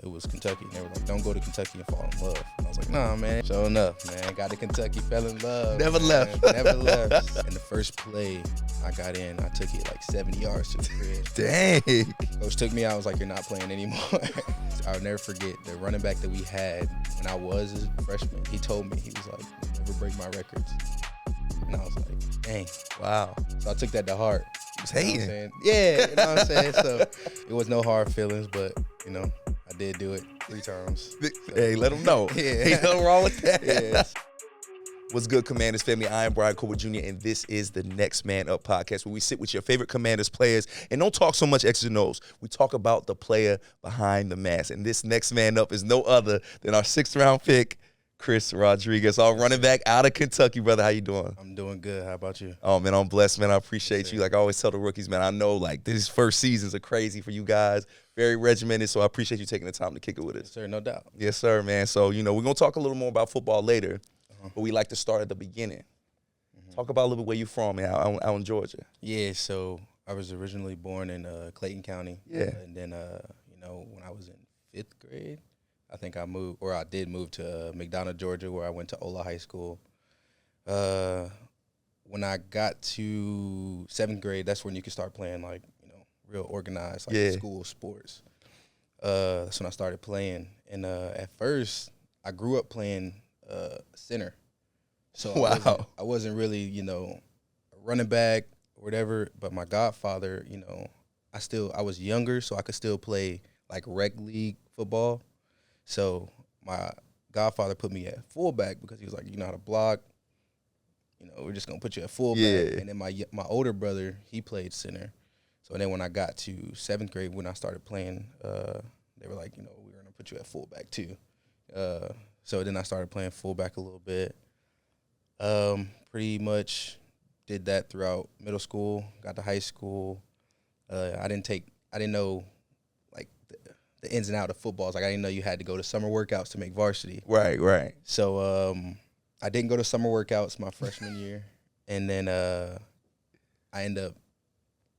it was Kentucky. And they were like, don't go to Kentucky and fall in love. And I was like, nah, man. Sure enough, man. Got to Kentucky, fell in love. Never man. left. Never left. And the first play I got in, I took it like 70 yards to the crib. Dang. Coach took me out. I was like, you're not playing anymore. I'll never forget the running back that we had when I was a freshman. He told me, he was like, never break my records. And I was like, dang. Wow. So I took that to heart. He was You know what I'm hating. saying? Yeah, you know what I'm saying? So it was no hard feelings, but, you know, I did do it 3 times. Hey, let him know. Yeah. Ain't nothing wrong with that. Yeah. What's good, Commanders family? I am Brian Colbert Jr., and this is the Next Man Up podcast, where we sit with your favorite Commanders players and don't talk so much X's and O's. We talk about the player behind the mask. And this Next Man Up is no other than our 6th-round pick, Chris Rodriguez, our running back out of Kentucky. Brother, how you doing? I'm doing good. How about you? Oh, man, I'm blessed, man. I appreciate you. Like I always tell the rookies, man, I know, like, these first seasons are crazy for you guys, very regimented, so I appreciate you taking the time to kick it with us. Yes, sir, no doubt. Yes, sir, man. So, you know, we're going to talk a little more about football later, but we like to start at the beginning. Talk about a little bit where you're from, man, out in Georgia. Yeah, so I was originally born in Clayton County. Yeah. And then, you know, when I was in 5th grade, I think I did move to McDonough, Georgia, where I went to Ola High School. When I got to 7th grade, that's when you could start playing, like, you know, real organized, like school sports. That's when I started playing. And at first, I grew up playing center. So Wow. I wasn't really, you know, a running back or whatever, but my godfather, you know, I was younger, so I could still play, like, rec league football. So my godfather put me at fullback because he was like, you know how to block. You know, we're just going to put you at fullback. Yeah. And then my older brother, he played center. So then when I got to 7th grade, when I started playing, they were like, you know, we're going to put you at fullback too. So then I started playing fullback a little bit. Pretty much did that throughout middle school, got to high school. I didn't know, like, the ins and outs of football. Like, I didn't know you had to go to summer workouts to make varsity. Right. So I didn't go to summer workouts my freshman year. And then I ended up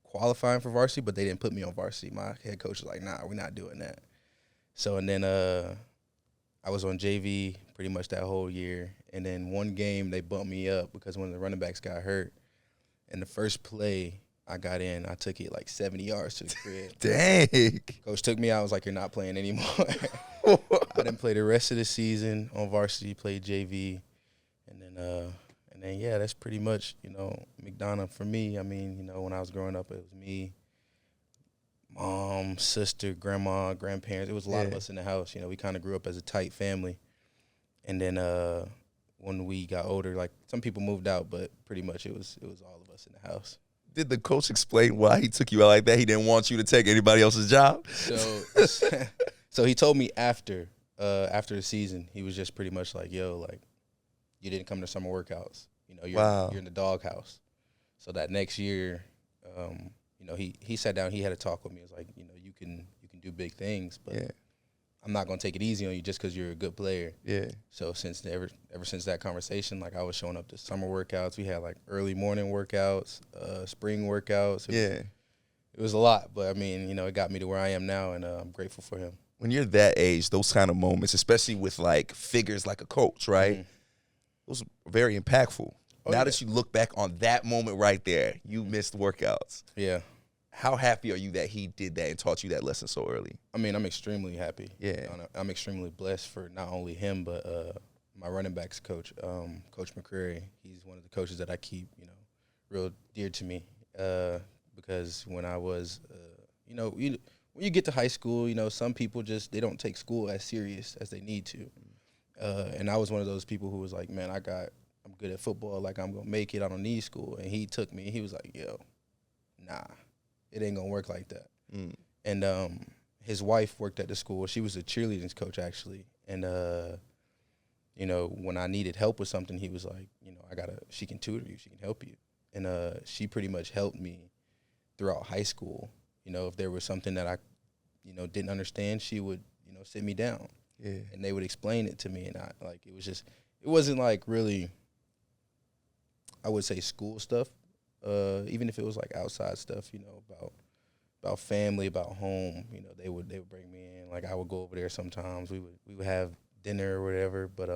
qualifying for varsity, but they didn't put me on varsity. My head coach was like, nah, we're not doing that. So, and then I was on JV pretty much that whole year. And then one game they bumped me up because one of the running backs got hurt. And the first play I got in, I took it like 70 yards to the crib. Dang. Coach took me out. I was like, you're not playing anymore. I didn't play the rest of the season on varsity, played JV. And then, yeah, that's pretty much, you know, McDonough for me. I mean, you know, when I was growing up, it was me, mom, sister, grandma, grandparents. It was a lot of us in the house. You know, we kind of grew up as a tight family. And then when we got older, like, some people moved out, but pretty much it was all of us in the house. Did the coach explain why he took you out like that? He didn't want you to take anybody else's job? So he told me after the season, he was just pretty much like, yo, like, you didn't come to summer workouts. You know, you're in the doghouse. So that next year, you know, he sat down, he had a talk with me. It was like, you know, you can do big things, but I'm not going to take it easy on you just because you're a good player. Yeah. So ever since that conversation, like, I was showing up to summer workouts. We had, like, early morning workouts, spring workouts. It was a lot, but, I mean, you know, it got me to where I am now, and I'm grateful for him. When you're that age, those kind of moments, especially with, like, figures like a coach, right? Mm-hmm. Those are very impactful. Now that you look back on that moment right there, you missed workouts. Yeah. How happy are you that he did that and taught you that lesson so early? I mean, I'm extremely happy. Yeah. I'm extremely blessed for not only him, but my running backs coach, Coach McCreary. He's one of the coaches that I keep, you know, real dear to me because when I was, you know, when you get to high school, you know, some people they don't take school as serious as they need to. And I was one of those people who was like, man, I'm good at football. Like, I'm going to make it. I don't need school. And he took me. He was like, yo, nah, it ain't going to work like that. And his wife worked at the school. She was a cheerleading coach, actually. And, you know, when I needed help with something, he was like, you know, she can tutor you. She can help you. And she pretty much helped me throughout high school. You know, if there was something that I, you know, didn't understand, she would, you know, sit me down. Yeah. And they would explain it to me, and it wasn't like really, I would say, school stuff, even if it was like outside stuff, you know, about about family, about home. You know, they would bring me in. Like I would go over there sometimes. We would have dinner or whatever. But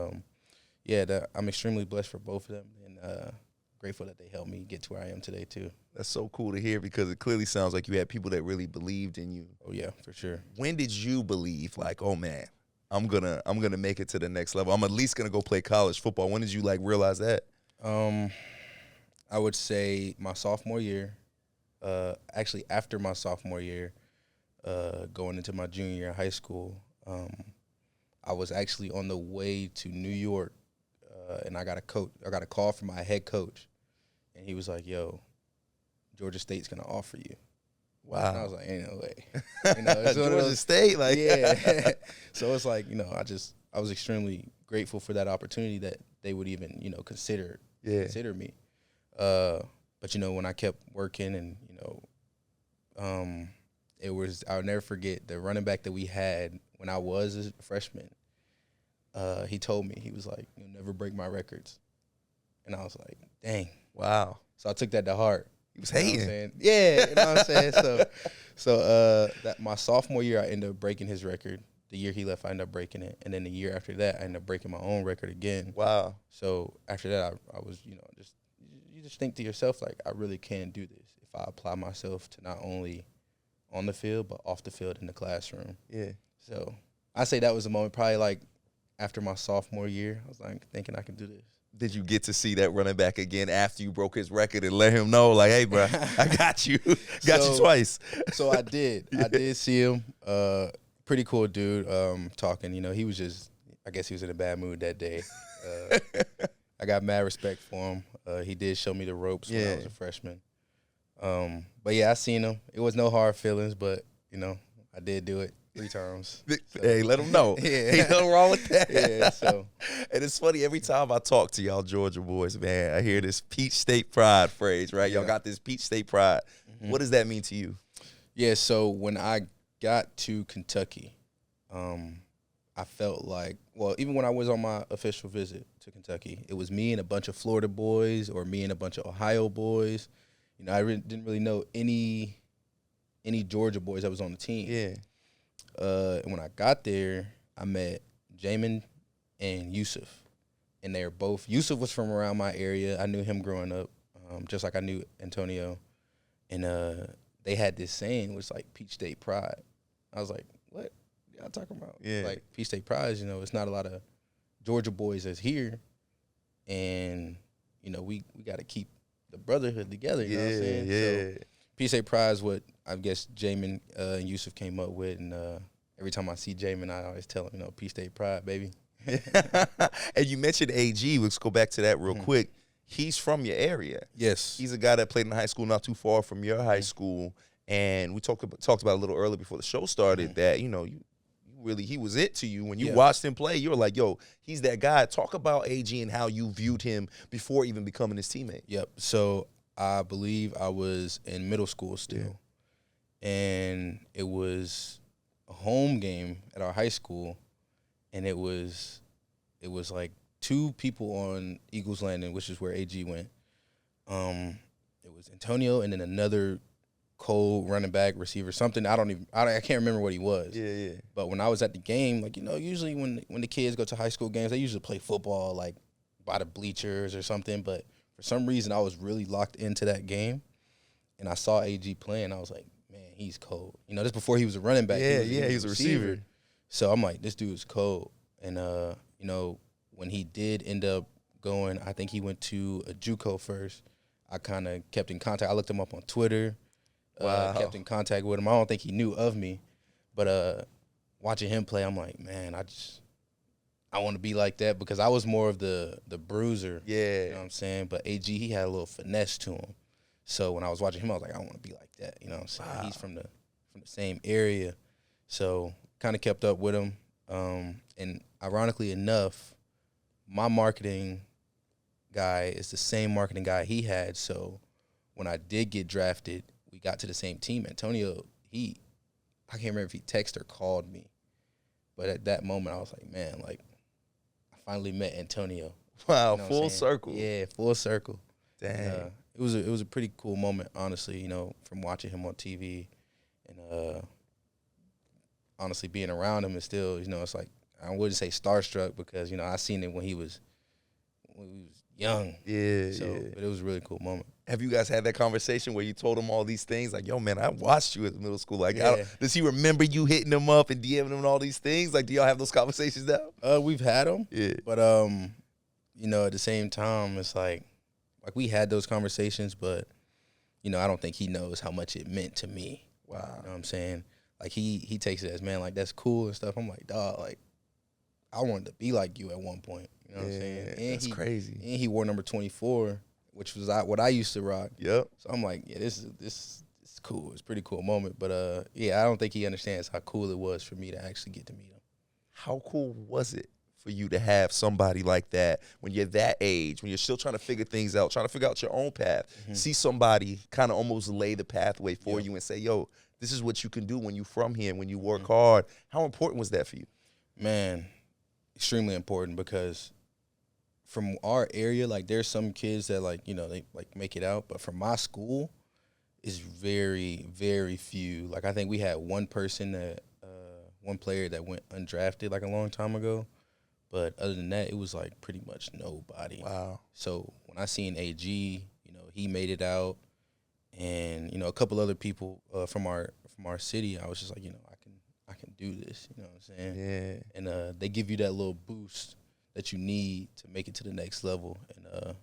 yeah, I'm extremely blessed for both of them, and grateful that they helped me get to where I am today too. That's so cool to hear because it clearly sounds like you had people that really believed in you. Oh yeah, for sure. When did you believe, like, oh man, I'm gonna make it to the next level? I'm at least gonna go play college football. When did you like realize that? I would say my sophomore year. Actually, after my sophomore year, going into my junior year in high school, I was actually on the way to New York, and I got a call from my head coach, and he was like, "Yo, Georgia State's gonna offer you." Wow. And I was like, "Ain't no way." You know, it's one of Georgia those- State, like yeah. So it's like, you know, I was extremely grateful for that opportunity that they would even, you know, consider me. But you know, when I kept working and, you know, I'll never forget the running back that we had when I was a freshman. He told me, he was like, "You'll never break my records." And I was like, dang. wow. So I took that to heart. He was You know what I'm hating. saying? Yeah, you know what I'm saying? So that my sophomore year, I ended up breaking his record. The year he left, I ended up breaking it. And then the year after that, I ended up breaking my own record again. Wow. So after that, I was, you know, you just think to yourself, like, I really can do this if I apply myself to not only on the field, but off the field in the classroom. Yeah. So I say that was a moment probably like after my sophomore year. I was like thinking I can do this. Did you get to see that running back again after you broke his record and let him know, like, hey, bro, I got you. Got you twice. So I did. I did see him. Pretty cool dude. Talking, you know, he was just, I guess he was in a bad mood that day. I got mad respect for him. He did show me the ropes when I was a freshman. But yeah, I seen him. It was no hard feelings, but you know, I did do it 3 times. So. Hey, let him know. Yeah. Ain't nothing wrong with that. Yeah, so. And it's funny, every time I talk to y'all Georgia boys, man, I hear this Peach State pride phrase, right? Y'all got this Peach State pride. Mm-hmm. What does that mean to you? Yeah, so when I got to Kentucky, I felt like, well, even when I was on my official visit to Kentucky, it was me and a bunch of Florida boys or me and a bunch of Ohio boys. You know, I didn't really know any Georgia boys that was on the team. Yeah. And when I got there, I met Jamin and Yusuf. And they're both, Yusuf was from around my area. I knew him growing up, just like I knew Antonio. And they had this saying, which was like Peach State pride. I was like, what y'all talking about? Yeah. Like Peach State pride, you know, it's not a lot of Georgia boys that's here. And, you know, we got to keep the brotherhood together, you know what I'm saying? Yeah. So, Peach State pride is what I guess Jamin and Yusuf came up with. And every time I see Jamin, I always tell him, you know, Peach State pride, baby. And you mentioned AG. Let's go back to that real quick. He's from your area. Yes. He's a guy that played in high school not too far from your high school. And we talked about a little earlier before the show started that, you know, he was it to you. When you watched him play, you were like, yo, he's that guy. Talk about AG and how you viewed him before even becoming his teammate. Yep. So I believe I was in middle school still. Yeah. And it was a home game at our high school. And it was like 2 people on Eagles Landing, which is where AG went. It was Antonio and then another cold running back, receiver, something. I can't remember what he was. Yeah. But when I was at the game, like, you know, usually when the kids go to high school games, they usually play football like by the bleachers or something. But for some reason, I was really locked into that game, and I saw AG playing. I was like, man, he's cold. You know, this before he was a running back. He was a receiver. So I'm like, this dude's cold. And you know, when he did end up going, I think he went to a JUCO first. I kind of kept in contact. I looked him up on Twitter. Kept in contact with him. I don't think he knew of me, but watching him play, I'm like, man, I want to be like that because I was more of the bruiser. Yeah. You know what I'm saying? But AG, he had a little finesse to him. So when I was watching him, I was like, I want to be like that. You know what I'm saying? Wow. He's from the same area. So kind of kept up with him. And ironically enough, my marketing guy is the same marketing guy he had. So when I did get drafted, we got to the same team. Antonio, I can't remember if he texted or called me. But at that moment, I was like, man, like, I finally met Antonio. Wow, you know full circle. Yeah, full circle. Dang. And, it was a pretty cool moment, honestly, you know, from watching him on TV and honestly, being around him is still, it's like I wouldn't say starstruck because I seen it when he was young. Yeah, So, yeah. but it was a really cool moment. Have you guys had that conversation where you told him all these things? Like, yo, man, I watched you at middle school. Like, Yeah. does he remember you hitting him up and DMing him and all these things? Like, do y'all have those conversations now? We've had them. Yeah. But at the same time, it's like we had those conversations, but I don't think he knows how much it meant to me. Wow. You know what I'm saying? Like he takes it as, man, like that's cool and stuff. I'm like, dog, like I wanted to be like you at one point. You know what I'm saying? And that's crazy. And he wore number 24, which was what I used to rock. Yep. So I'm like, yeah, this is cool. It's a pretty cool moment. But I don't think he understands how cool it was for me to actually get to meet him. How cool was it for you to have somebody like that when you're that age, when you're still trying to figure things out, trying to figure out your own path, see somebody kind of almost lay the pathway for you and say, yo, this is what you can do when you from here, when you work hard. How important was that for you? Man, extremely important because from our area, like there's some kids that they like make it out, but from my school is very, very few. Like I think we had one person one player that went undrafted like a long time ago. But other than that, it was like pretty much nobody. Wow. So when I seen AG, he made it out, and a couple other people from our city, I was just like, I can do this. You know what I'm saying? Yeah. And they give you that little boost that you need to make it to the next level. And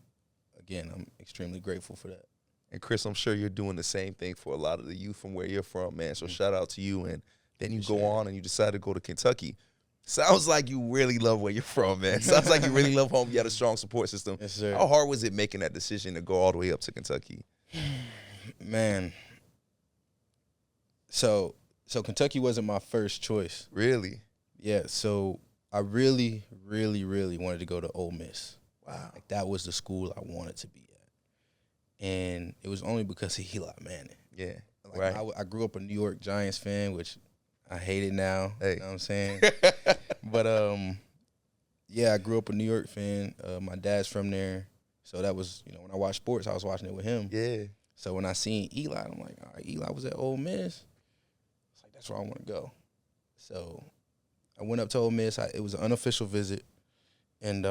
again, I'm extremely grateful for that. And Chris, I'm sure you're doing the same thing for a lot of the youth from where you're from, man. So shout out to you. And then you go on and you decide to go to Kentucky. Sounds like you really love where you're from, man. Sounds like you really love home. You had a strong support system. Yes, sir. How hard was it making that decision to go all the way up to Kentucky? Man. So Kentucky wasn't my first choice. Really? Yeah, so I really, really, really wanted to go to Ole Miss. Wow. Like that was the school I wanted to be at. And it was only because of Eli Manning. Yeah, Like right. I grew up a New York Giants fan, which I hate it now. Hey. You know what I'm saying? But I grew up a New York fan. My dad's from there. So that was, when I watched sports, I was watching it with him. Yeah. So when I seen Eli, I'm like, all right, Eli was at Ole Miss. It's like, that's where I want to go. So I went up to Ole Miss. It was an unofficial visit. And,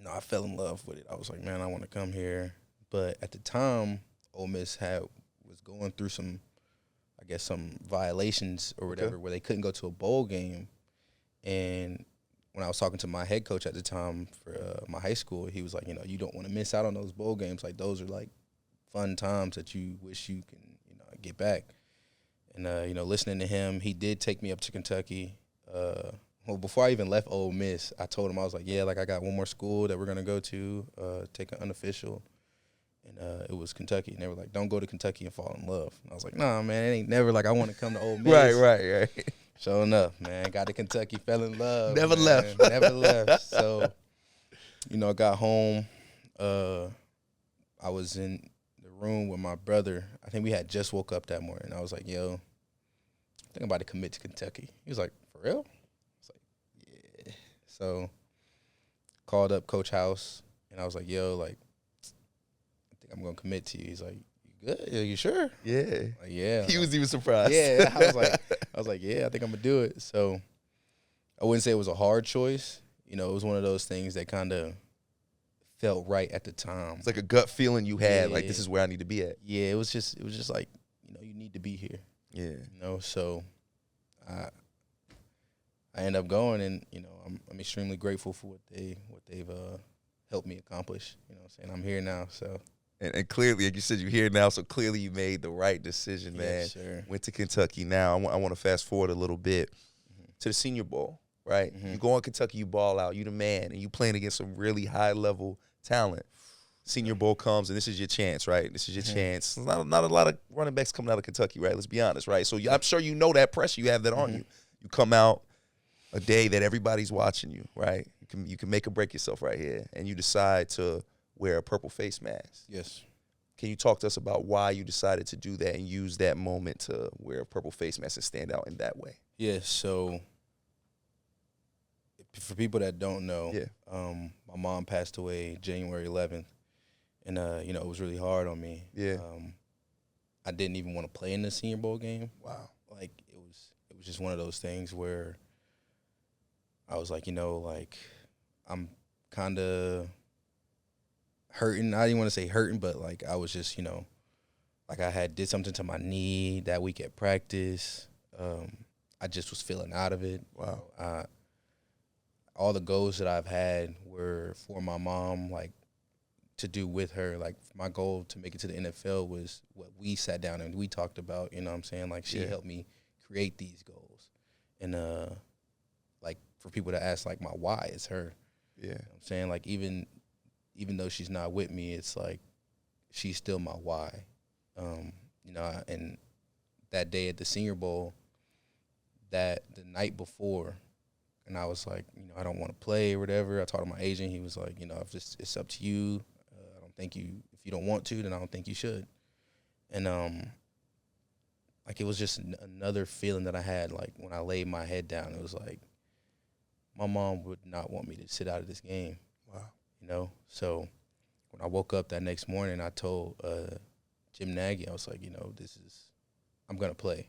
I fell in love with it. I was like, man, I want to come here. But at the time, Ole Miss was going through some violations or whatever where they couldn't go to a bowl game. And when I was talking to my head coach at the time for my high school, he was like, you don't want to miss out on those bowl games. Like those are like fun times that you wish you can, get back. And, listening to him, he did take me up to Kentucky. Before I even left Ole Miss, I told him, I was like, yeah, like I got one more school that we're going to go to, take an unofficial. And it was Kentucky. And they were like, don't go to Kentucky and fall in love. And I was like, nah, man, it ain't never like I want to come to Ole Miss. Right. Sure enough, man, got to Kentucky, fell in love. Never man. left. Never left. So, I got home. I was in the room with my brother. I think we had just woke up that morning. I was like, yo, I think I'm about to commit to Kentucky. He was like, for real? I was like, yeah. So, called up Coach House, and I was like, yo, like, I'm gonna commit to you. He's like, you good? Are you sure? Yeah. Like, yeah. He was even surprised. Yeah. I was like, yeah, I think I'm gonna do it. So I wouldn't say it was a hard choice. It was one of those things that kind of felt right at the time. It's like a gut feeling you had, like Yeah. this is where I need to be at. Yeah, it was just like, you need to be here. Yeah. So I end up going, and I'm extremely grateful for what they've helped me accomplish. I'm here now, so. And clearly, like you said, you're here now, so clearly you made the right decision, man. Yes, sir. Went to Kentucky. Now, I want to fast forward a little bit to the Senior Bowl, right? You go on Kentucky, you ball out, you the man, and you playing against some really high-level talent. Senior Bowl comes, and this is your chance, right? This is your chance. There's not a lot of running backs coming out of Kentucky, right? Let's be honest, right? So I'm sure you know that pressure you have that on you. You come out a day that everybody's watching you, right? You can make or break yourself right here, and you decide to wear a purple face mask. Yes. Can you talk to us about why you decided to do that and use that moment to wear a purple face mask and stand out in that way? Yeah, so for people that don't know, my mom passed away January 11th, and it was really hard on me. Yeah. I didn't even want to play in the Senior Bowl game. Wow. Like it was just one of those things where I was like, like I'm kind of hurting. I didn't want to say hurting, but like I was just, like I had did something to my knee that week at practice. I just was feeling out of it. Wow. All the goals that I've had were for my mom, like to do with her. Like my goal to make it to the NFL was what we sat down and we talked about. You know what I'm saying? Like she helped me create these goals, and like for people to ask, like my why is her. Yeah. You know what I'm saying? Like even though she's not with me, it's like she's still my why. And that day at the Senior Bowl, that the night before, and I was like, I don't want to play or whatever. I talked to my agent. He was like, if it's up to you. I don't think if you don't want to, then I don't think you should. And like it was just another feeling that I had. Like when I laid my head down, it was like my mom would not want me to sit out of this game. Wow. So when I woke up that next morning, I told Jim Nagy, I was like, I'm gonna play.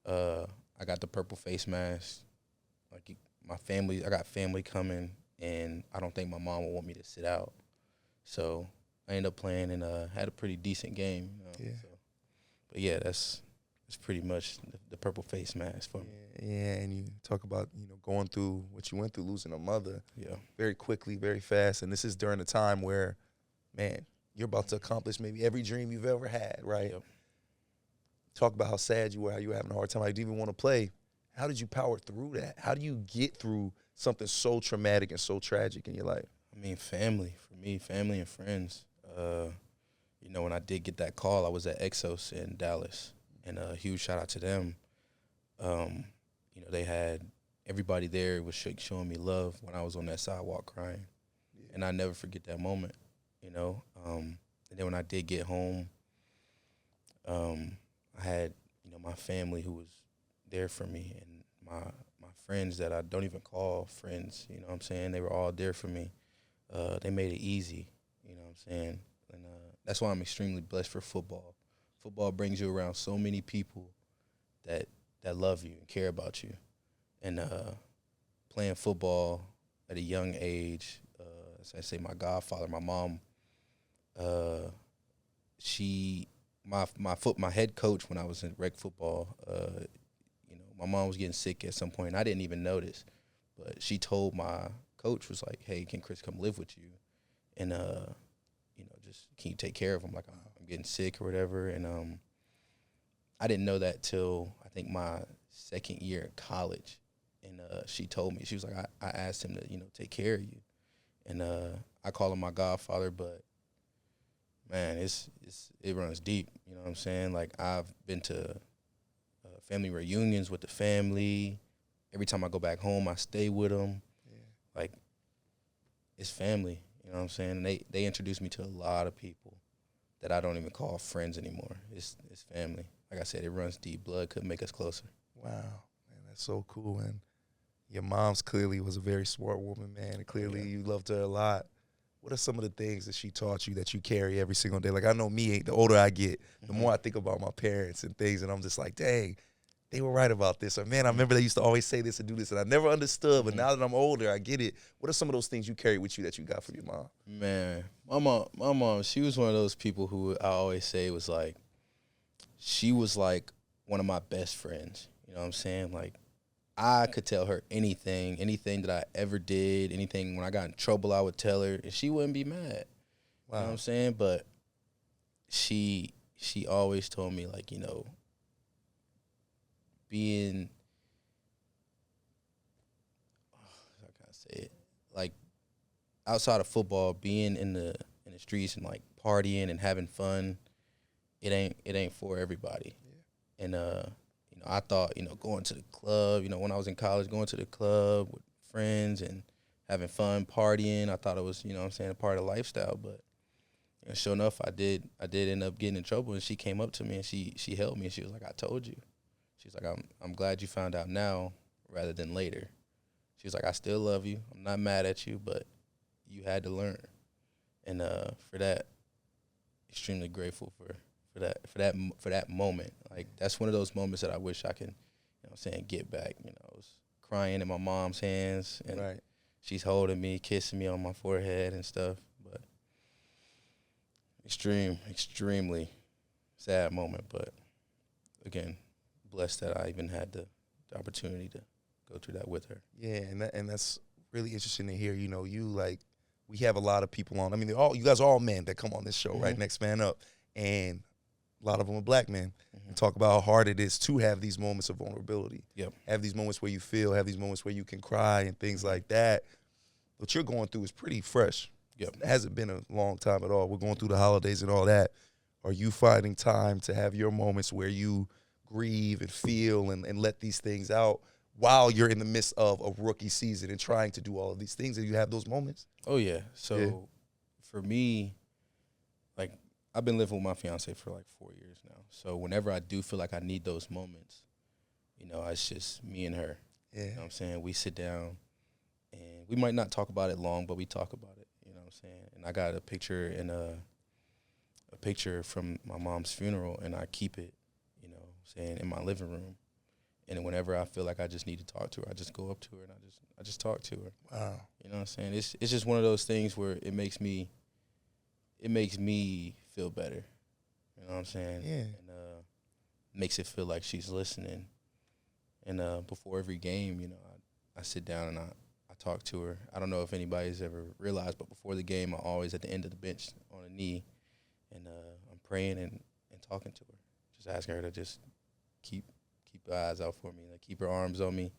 I got the purple face mask. Like I got family coming, and I don't think my mom would want me to sit out. So I ended up playing and had a pretty decent game. Yeah. So. But yeah, that's pretty much the purple face mask for me. Yeah, and you talk about, going through what you went through, losing a mother very quickly, very fast. And this is during a time where, man, you're about to accomplish maybe every dream you've ever had, right? Yep. Talk about how sad you were, how you were having a hard time, how you didn't even want to play. How did you power through that? How do you get through something so traumatic and so tragic in your life? I mean, family. For me, family and friends. When I did get that call, I was at Exos in Dallas, and a huge shout out to them. They had everybody there was showing me love when I was on that sidewalk crying, and I never forget that moment. And then when I did get home, I had my family who was there for me, and my friends that I don't even call friends. You know what I'm saying? They were all there for me. They made it easy. You know what I'm saying? And that's why I'm extremely blessed for football. Football brings you around so many people that love you and care about you. And playing football at a young age, as I say, my godfather, my mom, my head coach when I was in rec football, my mom was getting sick at some point, and I didn't even notice. But she told my coach, was like, hey, can Chris come live with you? And, just can you take care of him? Like, I'm getting sick or whatever. And I didn't know that till I think my second year in college. And she told me, she was like, I asked him to, take care of you. And I call him my godfather, but, man, it runs deep. You know what I'm saying? Like, I've been to family reunions with the family. Every time I go back home, I stay with them. Yeah. Like, it's family. You know what I'm saying? And they introduced me to a lot of people that I don't even call friends anymore. It's family. Like I said, it runs deep. Blood could make us closer. Wow. Man, that's so cool. And your mom's clearly was a very smart woman, man. And clearly you loved her a lot. What are some of the things that she taught you that you carry every single day? Like, I know me, the older I get, the more I think about my parents and things, and I'm just like, dang, they were right about this. Or, man, I remember they used to always say this and do this, and I never understood, but now that I'm older, I get it. What are some of those things you carry with you that you got from your mom? Man, my mom, she was one of those people who I always say was like, she was like one of my best friends. You know what I'm saying? Like, I could tell her anything that I ever did, anything. When I got in trouble, I would tell her, and she wouldn't be mad. Wow. You know what I'm saying? But she always told me, like, being, how can I say it? Like, outside of football, being in the streets and like partying and having fun, it ain't for everybody. Yeah. And I thought, going to the club, when I was in college, going to the club with friends and having fun, partying, I thought it was, a part of the lifestyle. But sure enough, I did end up getting in trouble, and she came up to me and she helped me, and she was like, I told you. She was like, I'm glad you found out now rather than later. She was like, I still love you. I'm not mad at you, but you had to learn. And for that, extremely grateful for for that moment. Like that's one of those moments that I wish I can, get back. I was crying in my mom's hands, and Right. she's holding me, kissing me on my forehead and stuff. But extremely sad moment. But again, blessed that I even had the opportunity to go through that with her. Yeah, and that's really interesting to hear. We have a lot of people on. I mean, you guys are all men that come on this show, right? Next Man Up, and a lot of them are black men. And talk about how hard it is to have these moments of vulnerability. Yep. Have these moments where you feel, have these moments where you can cry and things like that. What you're going through is pretty fresh. Yep. It hasn't been a long time at all. We're going through the holidays and all that. Are you finding time to have your moments where you grieve and feel and let these things out while you're in the midst of a rookie season and trying to do all of these things? And you have those moments? Oh, yeah. So for me, like, I've been living with my fiance for like 4 years now. So whenever I do feel like I need those moments, it's just me and her. Yeah. You know what I'm saying? We sit down, and we might not talk about it long, but we talk about it. You know what I'm saying? And I got a picture a picture from my mom's funeral, and I keep it, in my living room. And whenever I feel like I just need to talk to her, I just go up to her and I just talk to her. Wow. You know what I'm saying? It's just one of those things where it makes me feel better. You know what I'm saying? Yeah. And makes it feel like she's listening. And before every game, I sit down and I talk to her. I don't know if anybody's ever realized, but before the game, I'm always at the end of the bench on a knee, and I'm praying and talking to her, just asking her to just keep her eyes out for me, like keep her arms on me,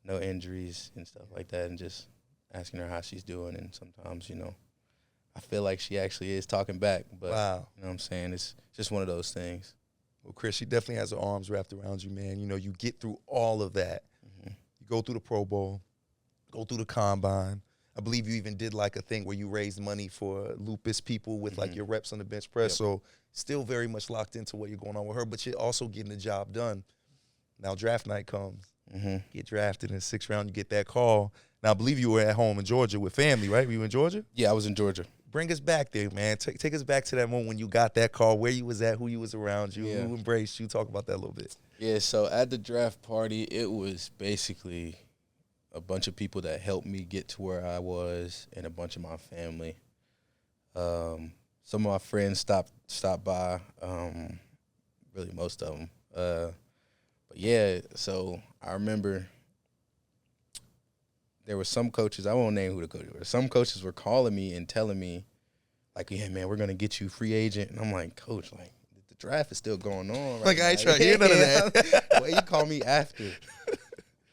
no injuries and stuff like that, and just asking her how she's doing. And sometimes, I feel like she actually is talking back, but wow. You know what I'm saying? It's just one of those things. Well, Chris, she definitely has her arms wrapped around you, man. You get through all of that. Mm-hmm. You go through the Pro Bowl, go through the Combine. I believe you even did like a thing where you raised money for lupus people with like your reps on the bench press. Yep. So still very much locked into what you're going on with her, but you're also getting the job done. Now draft night comes. Get drafted in the 6th round, you get that call. Now I believe you were at home in Georgia with family, right? Were you in Georgia? Yeah, I was in Georgia. Bring us back there, man. Take us back to that moment when you got that call, where you was at, who you was around you, who embraced you. Talk about that a little bit. Yeah, so at the draft party, it was basically a bunch of people that helped me get to where I was, and a bunch of my family. Some of my friends stopped by, really most of them. But yeah, so I remember there were some coaches, I won't name who the coaches were. Some coaches were calling me and telling me, like, yeah, man, we're going to get you free agent. And I'm like, Coach, like, the draft is still going on. Like, I ain't trying to hear none of that. Well, you call me after.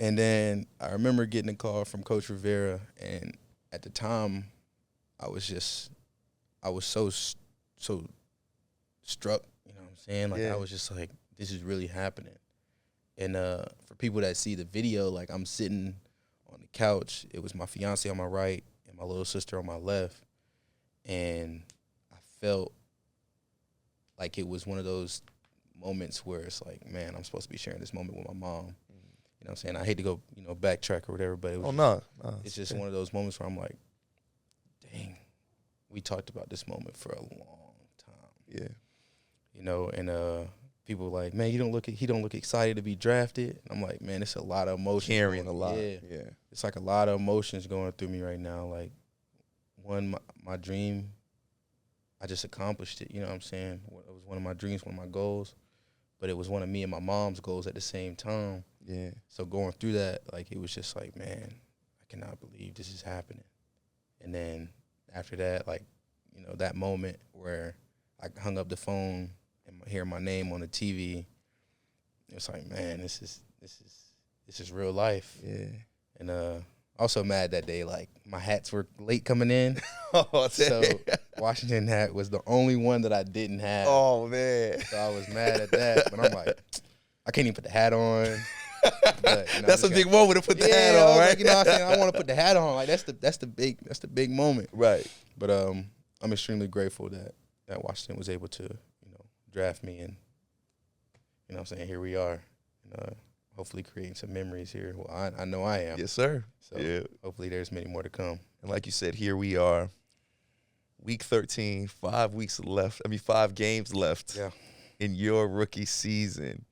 And then I remember getting a call from Coach Rivera, and at the time, I was so struck, you know what I'm saying? Like, I was just like, this is really happening. And for people that see the video, like, I'm sitting on the couch. It was my fiance on my right and my little sister on my left. And I felt like it was one of those moments where it's like, man, I'm supposed to be sharing this moment with my mom. You know what I'm saying? I hate to go, backtrack or whatever, but it was it's just one of those moments where I'm like, dang, we talked about this moment for a long time. Yeah. And people were like, man, he don't look excited to be drafted. And I'm like, man, it's a lot of emotions. Carrying a lot. Yeah. Yeah. It's like a lot of emotions going through me right now. Like, one, my dream, I just accomplished it. You know what I'm saying? It was one of my dreams, one of my goals. But it was one of me and my mom's goals at the same time. Yeah. So going through that, like, it was just like, man, I cannot believe this is happening. And then after that, like, that moment where I hung up the phone and hear my name on the TV, it's like, man, this is real life. Yeah. And also mad that day, like, my hats were late coming in. Oh, so Washington hat was the only one that I didn't have. Oh, man. So I was mad at that. But I'm like, I can't even put the hat on. But, that's a big moment to put the hat on, right? Like, what I'm saying? I want to put the hat on. Like, that's the big moment. Right. But I'm extremely grateful that Washington was able to, draft me, and what I'm saying, here we are. Hopefully creating some memories here. Well, I know I am. Yes, sir. So hopefully there's many more to come. And like you said, here we are, week 13, 5 weeks left. 5 games left. Yeah. in your rookie season.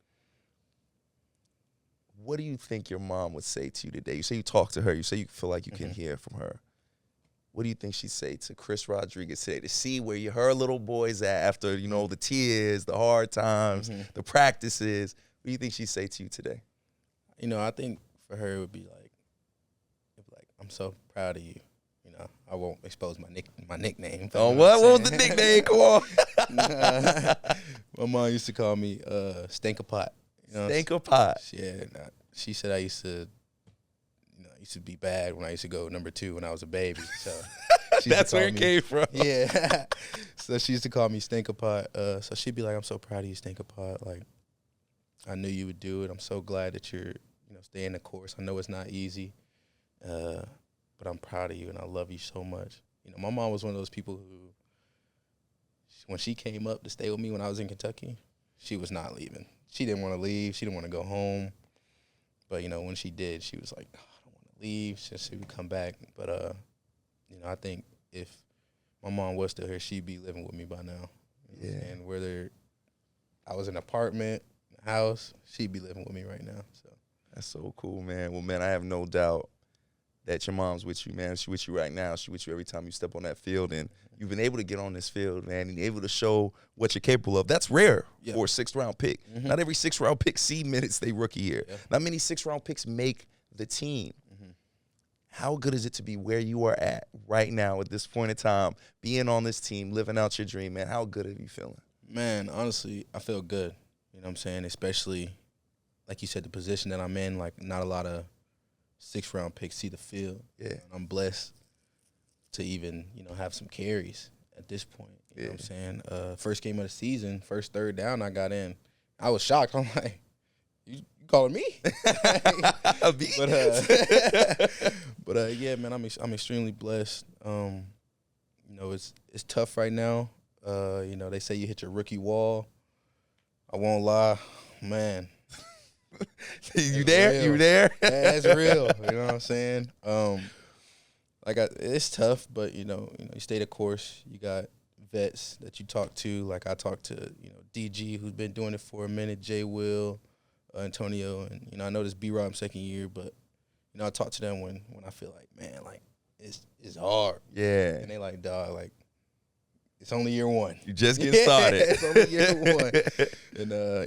What do you think your mom would say to you today? You say you talk to her. You say you feel like you can hear from her. What do you think she'd say to Chris Rodriguez today to see where her little boy's at after, the tears, the hard times, the practices? What do you think she'd say to you today? I think for her it would be like, I'm so proud of you. I won't expose my nickname. Oh, what was the nickname? Come on. My mom used to call me Stinkapot. Stinkapot. Yeah. She said I used to be bad when I used to go number 2 when I was a baby. So that's where it came from. Yeah. So she used to call me Stinkapot. So she'd be like, I'm so proud of you, Stinkapot. Like, I knew you would do it. I'm so glad that you're, staying the course. I know it's not easy. But I'm proud of you, and I love you so much. My mom was one of those people who, when she came up to stay with me when I was in Kentucky, she was not leaving. She didn't want to leave. She didn't want to go home. But, when she did, she was like, oh, I don't want to leave. She would come back. But, I think if my mom was still here, she'd be living with me by now. And whether I was in an apartment, a house, she'd be living with me right now. So that's so cool, man. Well, man, I have no doubt that your mom's with you, man. She's with you right now. She's with you every time you step on that field. And you've been able to get on this field, man, and able to show what you're capable of. That's rare for a 6th-round pick. Not every 6th-round pick see minutes they rookie year. Not many 6th-round picks make the team. How good is it to be where you are at right now at this point in time, being on this team, living out your dream, man? How good are you feeling? Man, honestly, I feel good. You know what I'm saying? Especially, like you said, the position that I'm in, like not a lot of 6th-round picks see the field. Yeah. I'm blessed to even, have some carries at this point. You know what I'm saying? First game of the season, first 3rd down I got in. I was shocked. I'm like, you calling me? But yeah, man, I'm extremely blessed. It's tough right now. They say you hit your rookie wall. I won't lie, man. You there? Real. You there? Yeah, it's real. You know what I'm saying? It's tough, but you stay the course. You got vets that you talk to. Like I talked to, DG, who's been doing it for a minute, J. Will, Antonio, and I know this B-Rob 2nd year, but I talk to them when I feel like, man, like it's hard. Yeah. And they like, dog, like it's only year 1. You just getting started. It's only year 1.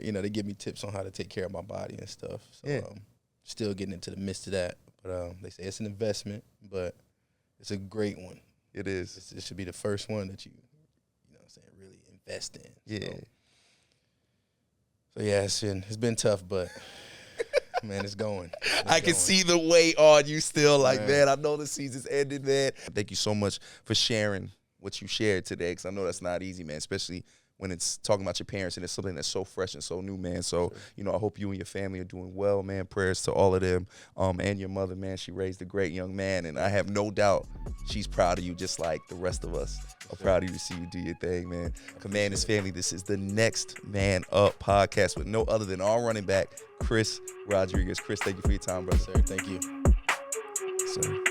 And they give me tips on how to take care of my body and stuff. So still getting into the midst of that. But they say it's an investment, but it's a great one. It is. It should be the first one that you know what I'm saying, really invest in. Yeah. So yeah, it's been tough, but man, it's going. I can see the weight on you still. Like, man, I know the season's ended, man. Thank you so much for sharing what you shared today, because I know that's not easy, man, especially when it's talking about your parents and it's something that's so fresh and so new, man. So, I hope you and your family are doing well, man. Prayers to all of them. And your mother, man, she raised a great young man, and I have no doubt she's proud of you just like the rest of us are proud of you to see you do your thing, man. Commanders family, this is the Next Man Up podcast with no other than our running back, Chris Rodriguez. Chris, thank you for your time, brother. Sir, thank you. Sir.